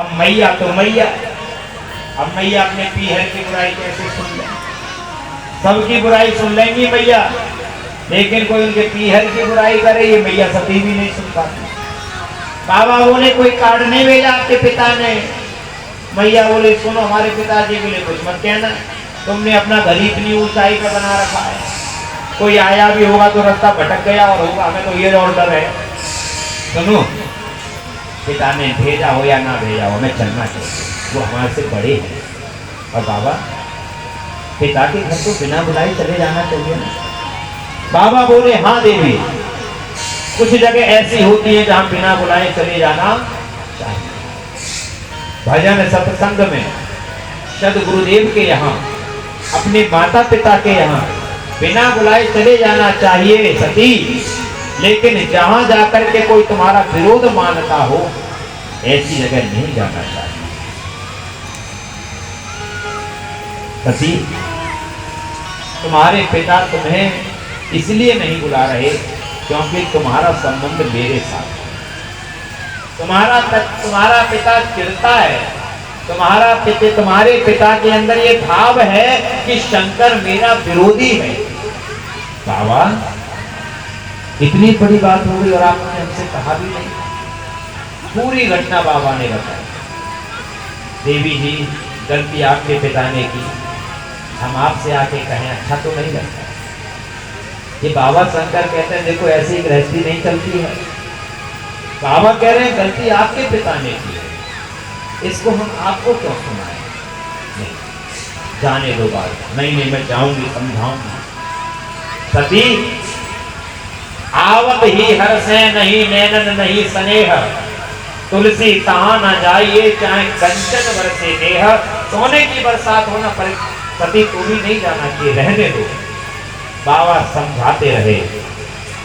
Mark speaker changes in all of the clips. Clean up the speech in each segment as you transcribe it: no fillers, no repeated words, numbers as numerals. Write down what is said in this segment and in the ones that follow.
Speaker 1: अब मैया तो मैया, अब मैया अपने पीहर की बुराई कैसे सुन ले? सबकी बुराई सुन लेंगी मैया, लेकिन कोई उनके पीहर की बुराई करे ये मैया सती भी नहीं सुन पाती। बाबा बोले कोई कार्ड नहीं भेजा आपके पिता ने? मैया बोले सुनो हमारे पिताजी के लिए कुछ मत कहना, तुमने अपना घर इतनी ऊंचाई पर बना रखा है, कोई आया भी होगा तो रास्ता भटक गया और होगा, हमें तो ये ऑर्डर है। सुनो, पिता ने भेजा हो या ना भेजा हो हमें चलना चाहिए, वो हमारे से बड़े हैं। और बाबा पिता के घर तो बिना बुलाए चले जाना चाहिए ना? बाबा बोले हाँ देवी, कुछ जगह ऐसी होती है जहां बिना बुलाए चले जाना चाहिए। भजन सत्संग में सदगुरुदेव के यहाँ, अपने माता पिता के यहाँ बिना बुलाए चले जाना चाहिए सती, लेकिन जहां जाकर के कोई तुम्हारा विरोध मानता हो ऐसी जगह नहीं जाना चाहिए। सती, तुम्हारे पिता तुम्हें इसलिए नहीं बुला रहे क्योंकि तुम्हारा संबंध मेरे साथ है। तुम्हारा पिता चिढ़ता है, तुम्हारे पिता के अंदर ये भाव है कि शंकर मेरा विरोधी है। बाबा इतनी बड़ी बात हो गई और आपने हमसे कहा भी नहीं। पूरी घटना बाबा ने बताई। देवी जी गलती आपके पिता ने की, हम आपसे आके कहें अच्छा तो नहीं लगता। ये बाबा शंकर कहते हैं देखो ऐसी गृहस्थी नहीं चलती है। बाबा कह रहे हैं गलती आपके पिता ने की है, इसको हम आपको क्यों सुनाएं? नहीं, जाने दो बात। नहीं मैं जाऊंगी, समझाऊंगी। सती आवत ही हर्षे नहीं नैनन नहीं स्नेह, तुलसी तहां न जाइए चाहे कंचन बरसे नेह। सोने की बरसात होना पर सती तू भी नहीं जाना चाहिए, रहने दो। बाबा समझाते रहे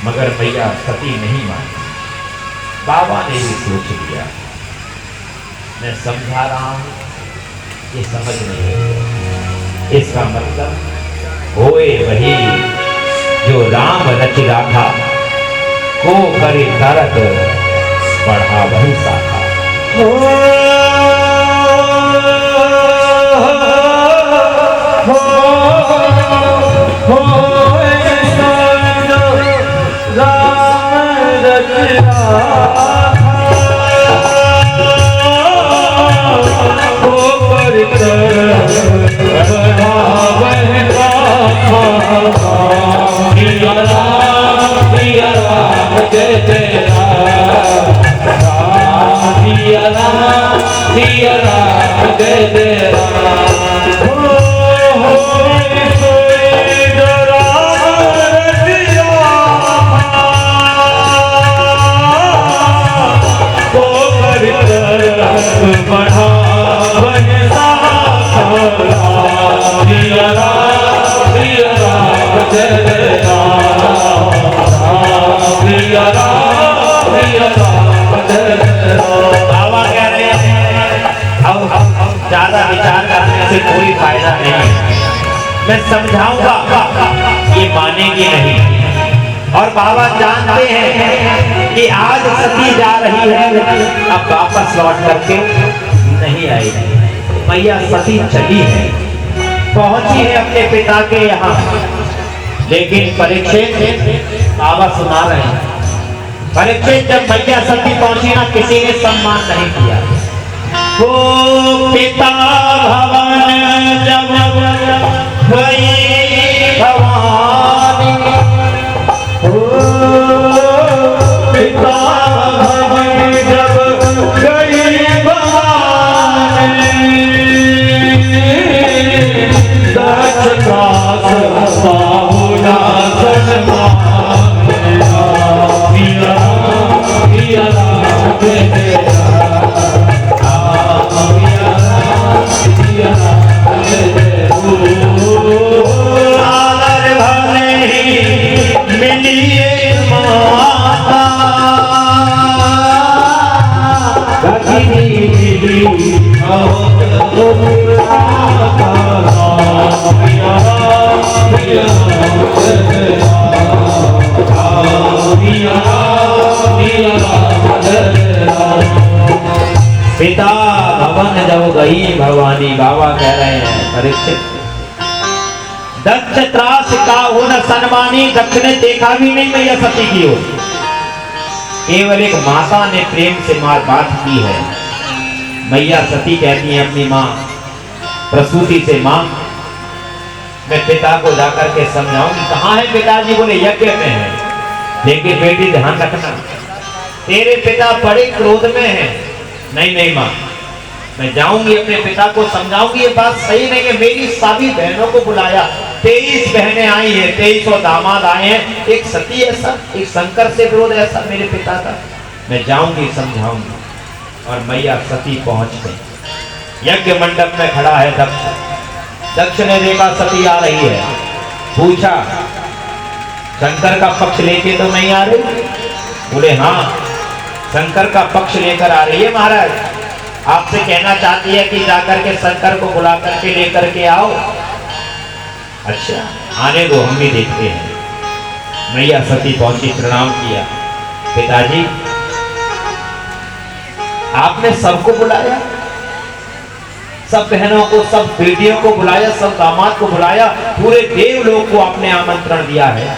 Speaker 1: मगर भैया सती नहीं मानी। बाबा ने भी सोच लिया मैं समझा रहा हूं, ये समझ नहीं, इसका मतलब होए वही जो राम रच राखा, को करे तरत बढ़ा वही साखा। ज्यादा विचार करने से कोई फायदा नहीं, मैं समझाऊंगा ये मानेगी नहीं। और बाबा जानते हैं कि आज सती जा रही है, अब वापस लौट करके नहीं आएगी। मैया सती चली है, पहुंची है अपने पिता के यहाँ, लेकिन परीक्षित बाबा सुना रहे हैं, परीक्षित जब मैया सती पहुंची ना किसी ने सम्मान नहीं किया। वो पिता भवन जब गई भवानी, पिता भवन जब गई भवानी, दक्ष दास बाहुला पिता भवन जब गई भवानी, बाबा कह रहे हैं परीक्षित, दक्ष त्रास का न सन्मानी, दक्ष ने देखा भी नहीं मैया सती की ओर, केवल एक माता ने प्रेम से बात की है। मैया सती कहती है अपनी माँ प्रसूति से, माँ मैं पिता को जाकर के समझाऊंगी। कहाँ है पिताजी? बोले यज्ञ में है। लेकिन बेटी ध्यान रखना, तेरे पिता बड़े क्रोध में हैं। नहीं नहीं माँ, मैं जाऊंगी अपने पिता को समझाऊंगी, ये बात सही नहीं है। मेरी सभी बहनों को बुलाया, 23 बहनें आई हैं, 23 दामाद आए हैं, एक सती ऐसा, एक शंकर से विरोध ऐसा मेरे पिता का। मैं जाऊंगी समझाऊंगी। और मैया सती पहुंच गई। यज्ञ मंडप में खड़ा है दक्ष। दक्ष ने देखा सती आ रही है, पूछा शंकर का पक्ष लेके तो नहीं आ रही? बोले हाँ शंकर का पक्ष लेकर आ रही है महाराज, आपसे कहना चाहती है कि जाकर के शंकर को बुला करके लेकर के आओ। अच्छा आने दो, हम भी देखते हैं। मैया सती पहुंची, प्रणाम किया। पिताजी आपने सबको बुलाया, सब बहनों को, सब बेटियों को बुलाया, सब दामाद को बुलाया, पूरे देवलोक को आपने आमंत्रण दिया है,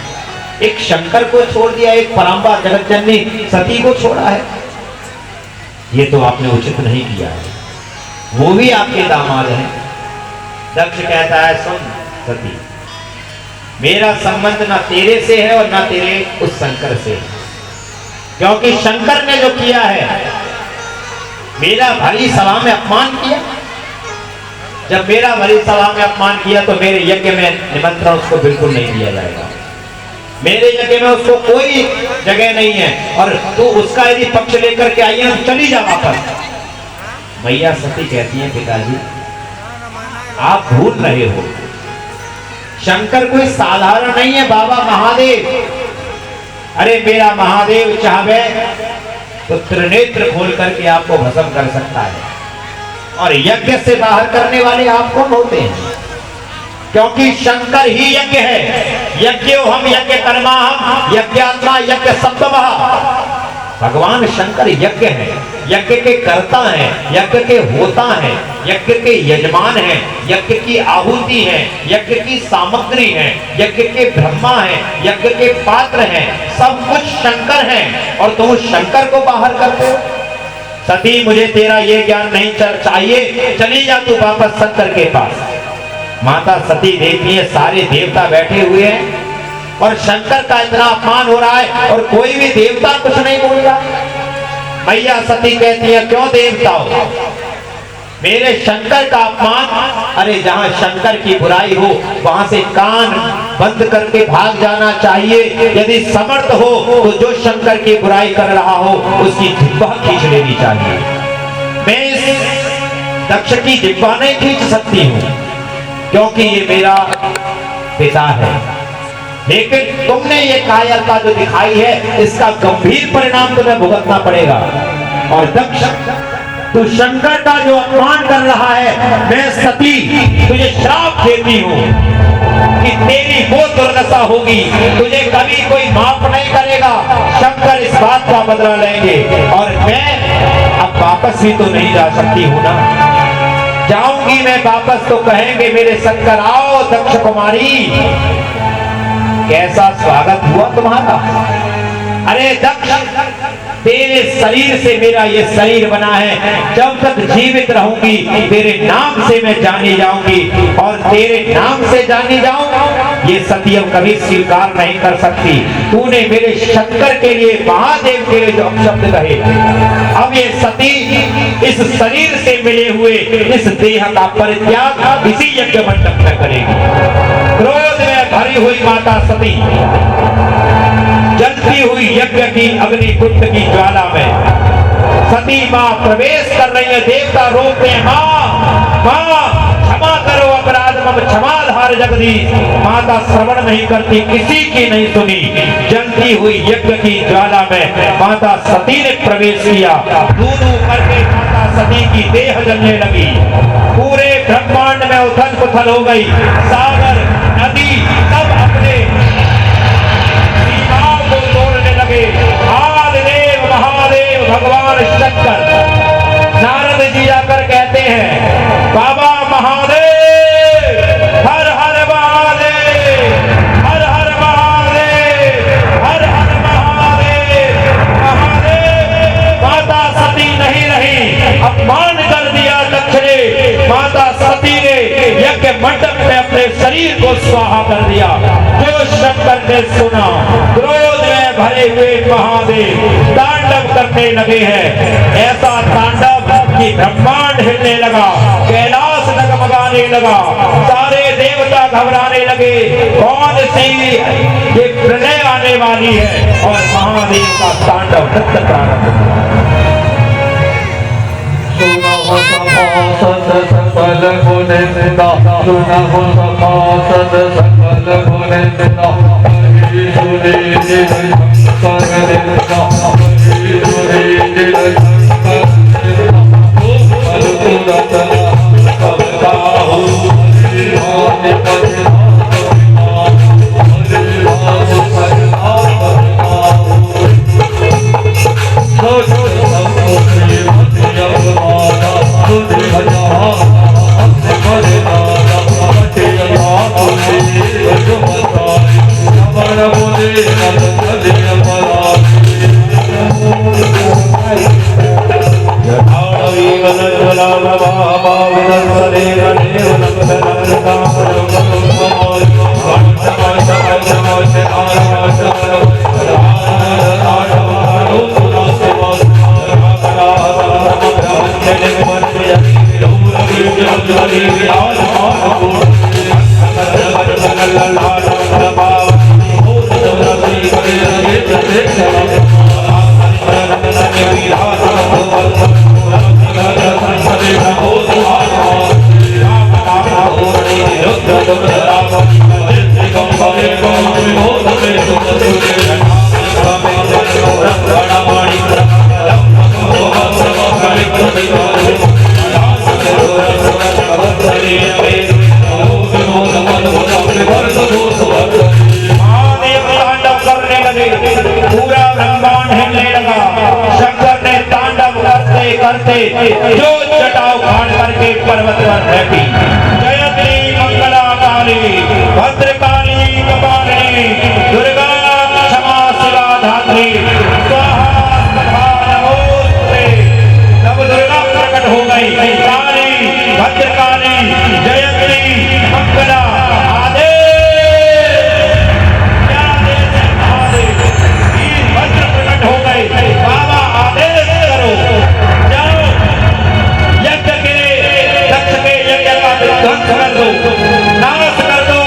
Speaker 1: एक शंकर को छोड़ दिया, एक परम्परा जगत जननी सती को छोड़ा है। ये तो आपने उचित नहीं किया है, वो भी आपके दामाद हैं। दक्ष कहता है सुन सती, मेरा संबंध ना तेरे से है और ना तेरे उस शंकर से है, क्योंकि शंकर ने जो किया है, मेरा भरी सभा में अपमान किया। जब मेरा भरी सभा में अपमान किया तो मेरे यज्ञ में निमंत्रण उसको बिल्कुल नहीं दिया जाएगा, मेरे यज्ञ में उसको कोई जगह नहीं है। और तू उसका यदि पक्ष लेकर के आई है तो चली जा वापस। मैया सती कहती है पिताजी आप भूल रहे हो, शंकर कोई साधारण नहीं है, बाबा महादेव। अरे मेरा महादेव चाहे तो त्रिनेत्र खोल करके आपको भस्म कर सकता है, और यज्ञ से बाहर करने वाले आप कौन होते हैं? क्योंकि शंकर ही यज्ञ है। यज्ञ हम यज्ञ कर्मा, हम यज्ञात्मा यज्ञ सप्तमः। भगवान शंकर यज्ञ है, यज्ञ के कर्ता हैं, यज्ञ के होता हैं, यज्ञ के यजमान हैं, यज्ञ की आहुति है, यज्ञ की सामग्री है, यज्ञ के ब्रह्मा है, यज्ञ के पात्र हैं, सब कुछ शंकर हैं। और तुम शंकर को बाहर करते हो। सती मुझे तेरा ये ज्ञान नहीं चाहिए, चली जा तू वापस शंकर के पास। माता सती देखती है सारे देवता बैठे हुए हैं और शंकर का इतना अपमान हो रहा है और कोई भी देवता कुछ नहीं बोल रहा। मैया सती कहती है क्यों देवता हो, मेरे शंकर का अपमान? अरे जहां शंकर की बुराई हो वहां से कान बंद करके भाग जाना चाहिए। यदि समर्थ हो तो जो शंकर की बुराई कर रहा हो उसकी जिह्वा खींच लेनी चाहिए। मैं इस दक्ष की जिह्वा नहीं खींच सकती हूँ क्योंकि ये मेरा पिता है, लेकिन तुमने ये कायरता जो दिखाई है इसका गंभीर परिणाम तुम्हें भुगतना पड़ेगा। और दक्ष तू शंकर का जो अपमान कर रहा है, मैं सती तुझे श्राप देती हूँ कि तेरी वो दुर्दशा होगी, तुझे कभी कोई माफ नहीं करेगा। शंकर इस बात का बदला लेंगे और मैं अब वापस भी तो नहीं जा सकती हूँ ना। जाऊंगी मैं वापस तो कहेंगे मेरे शंकर आओ दक्ष कुमारी, कैसा स्वागत हुआ तुम्हारा। अरे दक्ष तेरे शरीर से मेरा ये शरीर बना है, जब तक जीवित रहूंगी तेरे नाम से मैं जानी जाऊंगी और तेरे नाम से जानी जाऊंगा। ये सती अब कभी स्वीकार नहीं कर सकती। तूने मेरे शंकर के लिए, महादेव के लिए जो अपशब्द कहे, अब ये सती इस शरीर से मिले हुए इस देह का परित्याग इसी यज्ञ मंडप में करेगी। क्रोध में भरी हुई माता सती जलती हुई यज्ञ की अग्निकुंड की ज्वाला में सती मां प्रवेश कर रही है। देवता रोकते हैं, मां मां क्षमा करो अपराध मम क्षमाधार जगदीश। माता श्रवण नहीं करती, किसी की नहीं सुनी। जलती हुई यज्ञ की ज्वाला में माता सती ने प्रवेश किया। दूर करके माता सती की देह जलने लगी। पूरे ब्रह्मांड में उथल पुथल हो गई। सागर नदी सब अपने सीमाओं को तोड़ने लगे। आदिदेव महादेव भगवान शंकर नारद ब्रह्मांड कर दिया दक्ष ने। माता सती ने यज्ञ मंडप में अपने शरीर को स्वाहा कर दिया। जो शंकर ने सुना, क्रोध में भरे हुए महादेव तांडव करने लगे हैं। ऐसा तांडव कि ब्रह्मांड हिलने लगा, कैलाश डगमगाने लगा, सारे देवता घबराने लगे। कौन सी ये प्रलय आने वाली है, और महादेव का तांडव नृत्य प्रारंभ हुआ।
Speaker 2: सत सकल गुणिंदा, सुनहु सभासद सकल गुणिंदा, हरि सुरे निज शंकर निंदा, हरि सुरे निज शंकर निंदा, फल तुरत सब काहू, हरि भानि पति हरि भाव सदा
Speaker 1: जो जटाव घाट करके पर्वत पर बैठी। जयत्री मंगला काली भद्रकाली कपालिनी दुर्गा क्षमा शिवा धात्री स्वाहा स्वधा नमोस्तुते। तब दुर्गा प्रकट हो गई। काली भद्रकाली जयत्री मंगला भद्र प्रकट हो गए। बाबा आदेश करो, ध्वंस कर दो, नाश कर दो,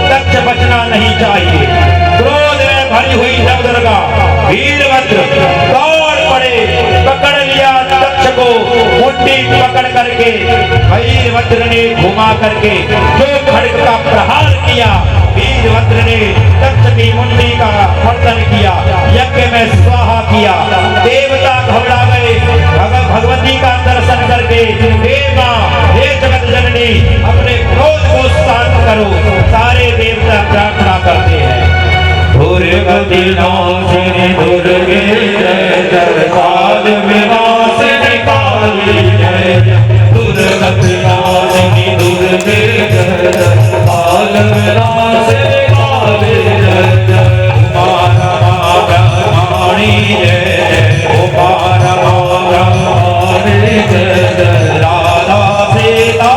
Speaker 1: दक्ष बचना नहीं चाहिए। क्रोध में भरी हुई नवदुर्गा वीरभद्र दौड़ पड़े, पकड़ लिया दक्ष को मुट्ठी पकड़ करके। वीरभद्र ने घुमा करके जो खड्ग का प्रहार किया, वीरभद्र ने दक्ष की मुट्ठी का मर्दन किया, यज्ञ में स्वाहा किया। देवता घबरा गए। भगवती का दर्शन करके हे मां, हे जगत जननी, अपने क्रोध को शांत करो। सारे देवता प्रार्थना करते हैं। दुर्गति नाशिनी दुर्गे जय जय, काल विनाशिनी काली जय जय। दुर्गति नाशिनी दुर्गे जय जय, काल विनाशिनी काली जय जय। ब्रह्माणी जय जय, ब्रह्माणी जय जय। राधा सीता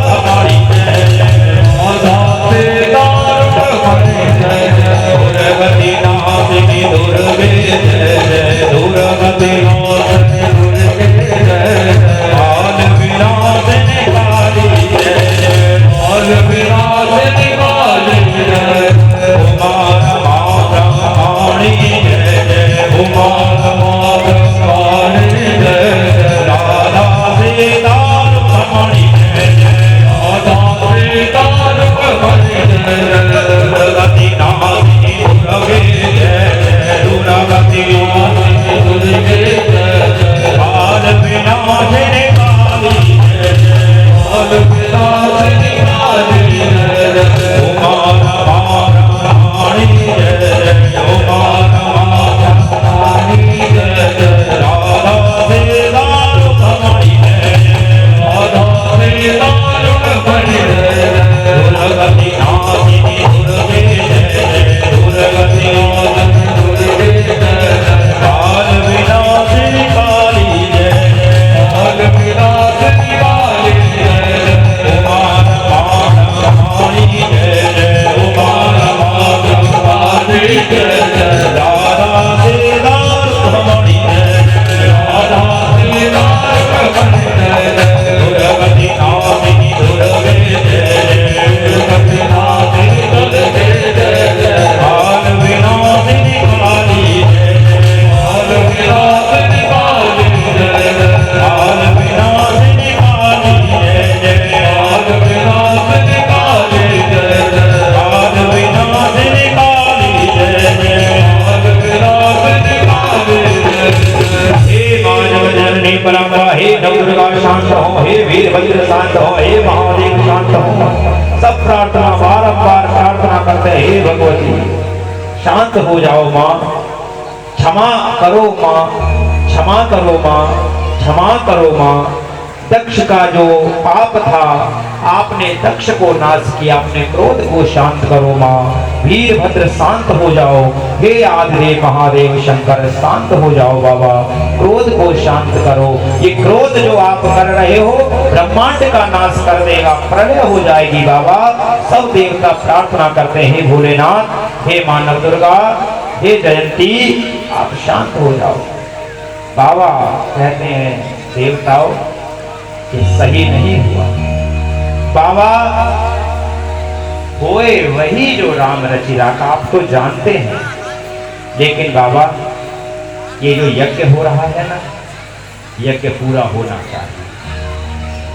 Speaker 1: हमारी जय जय, राधा सीता हमारी जय जय। दुर्गति नाशिनी दुर्गे जय शांत हो, हे महादेव शांत हो। सब प्रार्थना बारंबार प्रार्थना करते हैं, हे भगवती शांत हो जाओ माँ, क्षमा करो माँ, क्षमा करो माँ, क्षमा करो माँ। दक्ष का जो पाप था आपने दक्ष को नाश किया, अपने क्रोध को शांत करो माँ। वीरभद्र शांत हो जाओ, हे आदिदेव महादेव शंकर शांत हो जाओ बाबा, क्रोध को शांत करो। ये क्रोध जो आप कर रहे हो ब्रह्मांड का नाश कर देगा, प्रलय हो जाएगी बाबा। सब देवता प्रार्थना करते हैं, भोलेनाथ, हे माँ नवदुर्गा, हे जयंती आप शांत हो जाओ। बाबा कहते हैं देवताओं कि सही नहीं हुआ बाबा, होए वही जो राम रचिरा का आप तो जानते हैं, लेकिन बाबा ये जो यज्ञ हो रहा है ना, यज्ञ पूरा होना चाहिए,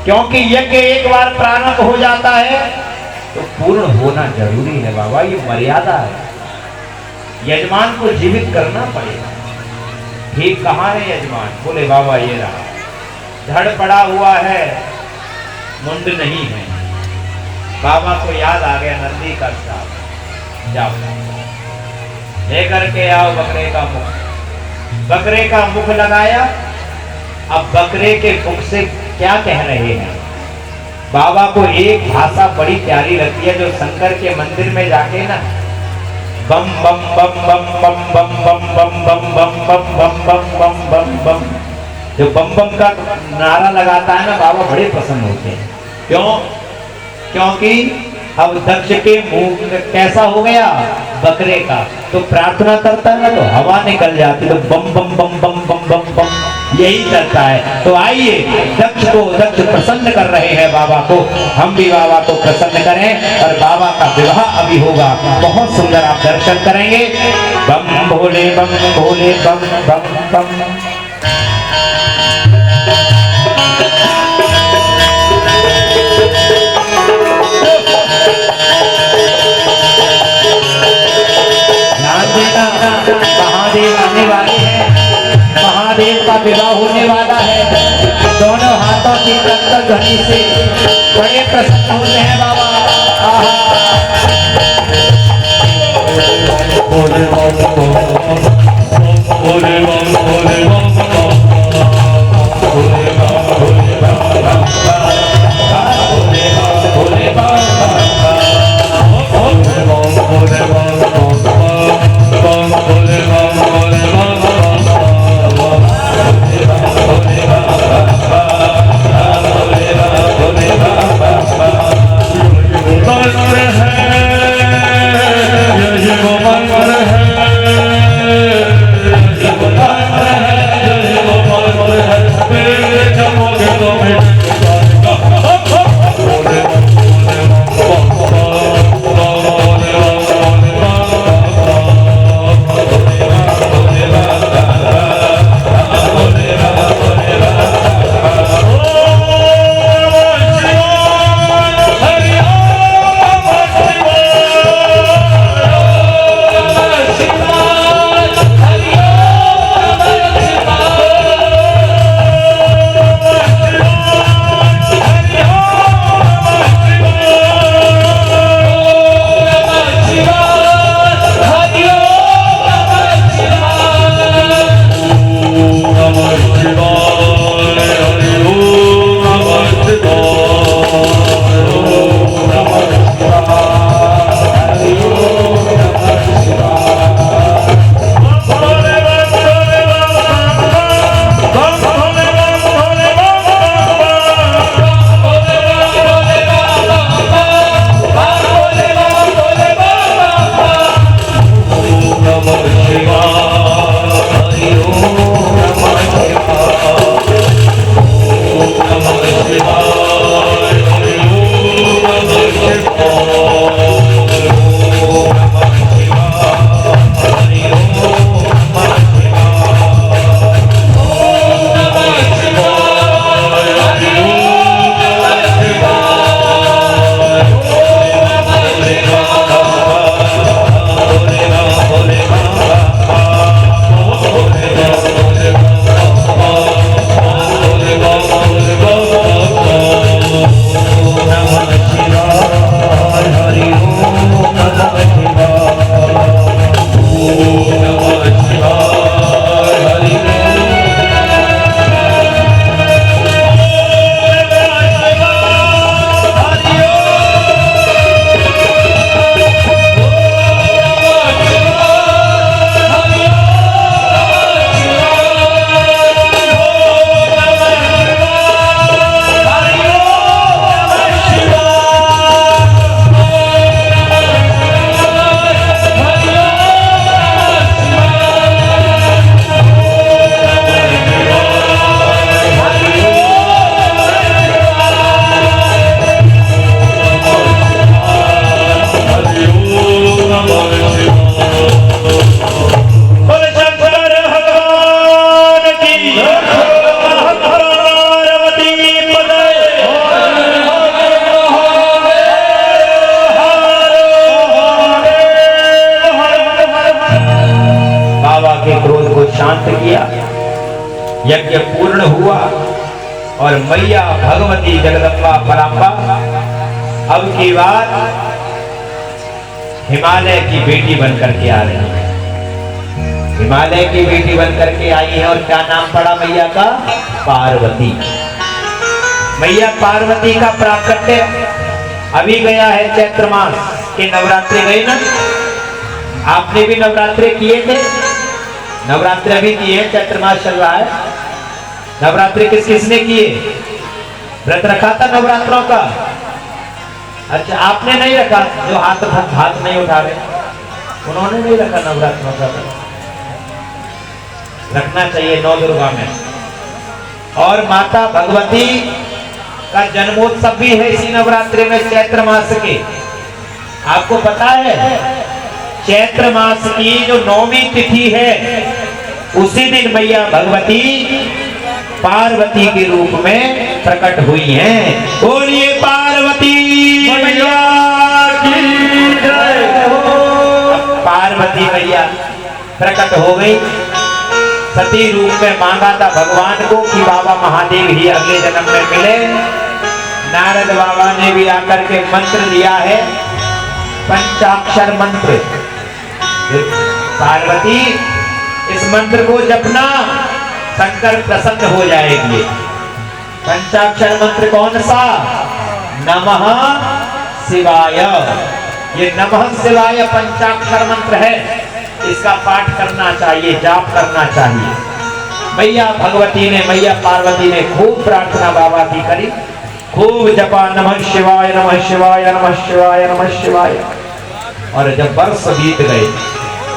Speaker 1: क्योंकि यज्ञ एक बार प्रारंभ हो जाता है तो पूर्ण होना जरूरी है बाबा, ये मर्यादा है। यजमान को जीवित करना पड़ेगा। ठीक कहाँ है यजमान? बोले बाबा ये रहा, धड़ पड़ा हुआ है, मुंड नहीं है। बाबा को याद आ गया नंदी का श्राप, जाओ लेकर के आओ बकरे का मुख। बकरे का मुख लगाया। अब बकरे के मुख से क्या कह रहे हैं? बाबा को एक भाषा बड़ी प्यारी लगती है, जो शंकर के मंदिर में जाके ना बम बम बम बम बम बम बम बम बम बम बम बम बम बम बम बम, जो बम बम का नारा लगाता है ना, बाबा बड़े पसंद होते हैं। क्यों? क्योंकि अब दक्ष के मुंह में कैसा हो गया? बकरे का। तो प्रार्थना करता है ना तो हवा निकल जाती, तो बम बम बम बम बम बम बम यही करता है। तो आइए दक्ष प्रसन्न कर रहे हैं बाबा को, हम भी बाबा को प्रसन्न करें और बाबा का विवाह अभी होगा, बहुत सुंदर आप दर्शन करेंगे। बम भोले बम बम बम। महादेव आने वाले हैं, महादेव का विवाह होने वाला है। दोनों हाथों की कंकड़ ध्वनि से बड़े प्रसन्न होते हैं बाबा। यज्ञ पूर्ण हुआ और मैया भगवती जगदम्बा पराम्बा अब की बार हिमालय की बेटी बनकर के आ रही है। हिमालय की बेटी बनकर के आई है और क्या नाम पड़ा मैया का? पार्वती। मैया पार्वती का प्राकट्य अभी गया है चैत्र मास के नवरात्रि गए ना, आपने भी नवरात्रि किए थे? नवरात्रि अभी किए, चैत्र मास चल रहा है। नवरात्रि किस किसने किए? व्रत रखा था नवरात्रों का? अच्छा, आपने नहीं रखा? जो हाथ नहीं उठा रहे उन्होंने नहीं रखा नवरात्रों का। रखना चाहिए नौ दुर्गा में। और माता भगवती का जन्मोत्सव भी है इसी नवरात्रि में, चैत्र मास के। आपको पता है चैत्र मास की जो 9वीं तिथि है उसी दिन मैया भगवती पार्वती के रूप में प्रकट हुई हैं। बोलिए पार्वती मैया की जय हो। पार्वती मैया प्रकट हो गई, सती रूप में मांगा था भगवान को कि बाबा महादेव ही अगले जन्म में मिले। नारद बाबा ने भी आकर के मंत्र दिया है, पंचाक्षर मंत्र। पार्वती इस मंत्र को जपना, शंकर प्रसन्न हो जाएंगे। पंचाक्षर मंत्र कौन सा? नमः शिवाय। ये नमः शिवाय पंचाक्षर मंत्र है, इसका पाठ करना चाहिए, जाप करना चाहिए। मैया भगवती ने, मैया पार्वती ने खूब प्रार्थना बाबा की करी, खूब जपा नमः शिवाय नमः शिवाय नमः शिवाय नमः शिवाय। और जब वर्ष बीत गए,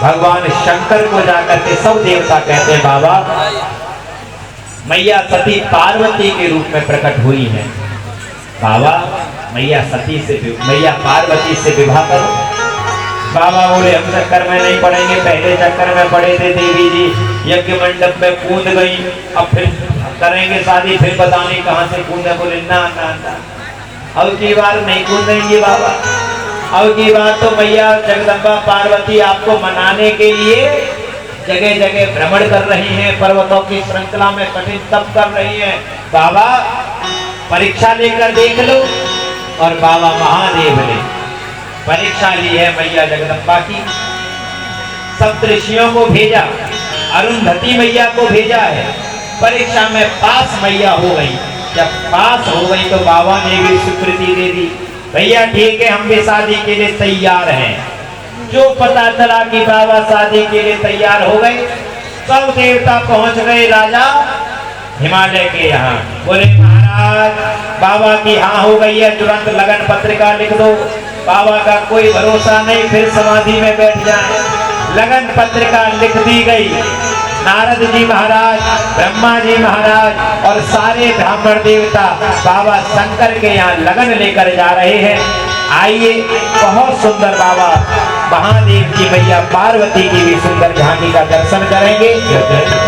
Speaker 1: भगवान शंकर को जाकर के सब देवता कहते हैं बाबा मैया सती पार्वती के रूप में प्रकट हुई है, बाबा मैया सती से, मैया पार्वती से विवाह करो। बाबा बोले हम चक्कर में नहीं पड़ेंगे, पहले चक्कर में पड़े थे देवी जी, यज्ञ मंडप में कूद गई, अब फिर करेंगे शादी, फिर पता नहीं कहां से कूदे। बोले ना ना ना, अब की बार नहीं कूदेंगे बाबा। अब की बार तो मैया जगदम्बा पार्वती आपको मनाने के लिए जगह जगह भ्रमण कर रही हैं, पर्वतों की श्रृंखला में कठिन तप कर रही हैं। बाबा परीक्षा लेकर देख लो। और बाबा महादेव ने परीक्षा ली है मैया जगदम्बा की। सप्तऋषियों को भेजा, अरुंधति मैया को भेजा है, परीक्षा में पास मैया हो गई। जब पास हो गई तो बाबा ने भी स्वीकृति दे दी, भैया ठीक है हम भी शादी के लिए तैयार हैं। जो पता चला कि बाबा शादी के लिए तैयार हो गए, सब देवता पहुंच गए राजा हिमालय के यहाँ। बोले महाराज बाबा की हाँ हो गई है, तुरंत लगन पत्रिका लिख दो। बाबा का कोई भरोसा नहीं, फिर समाधि में बैठ जाए। लगन पत्रिका लिख दी गई। नारद जी महाराज, ब्रह्मा जी महाराज और सारे ब्राह्मण देवता बाबा शंकर के यहाँ लगन लेकर जा रहे हैं। आइए बहुत सुंदर बाबा महादेव की मैया पार्वती की भी सुंदर झांकी का दर्शन करेंगे।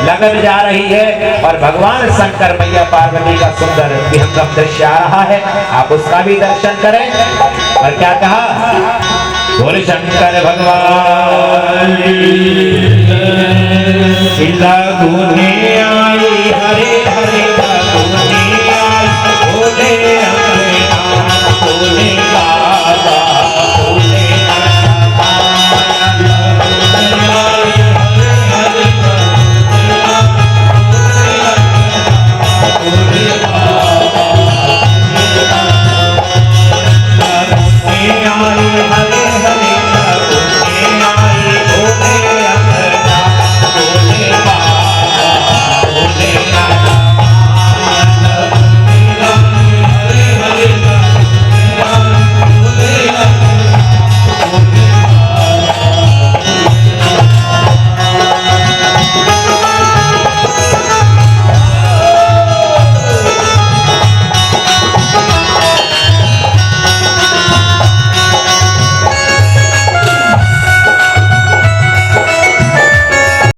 Speaker 1: लगन जा रही है और भगवान शंकर मैया पार्वती का सुंदर विहंगम दृश्य आ रहा है, आप उसका भी दर्शन करें। और क्या कहा? बोले शंकर भगवान की जय। आई हरे हरे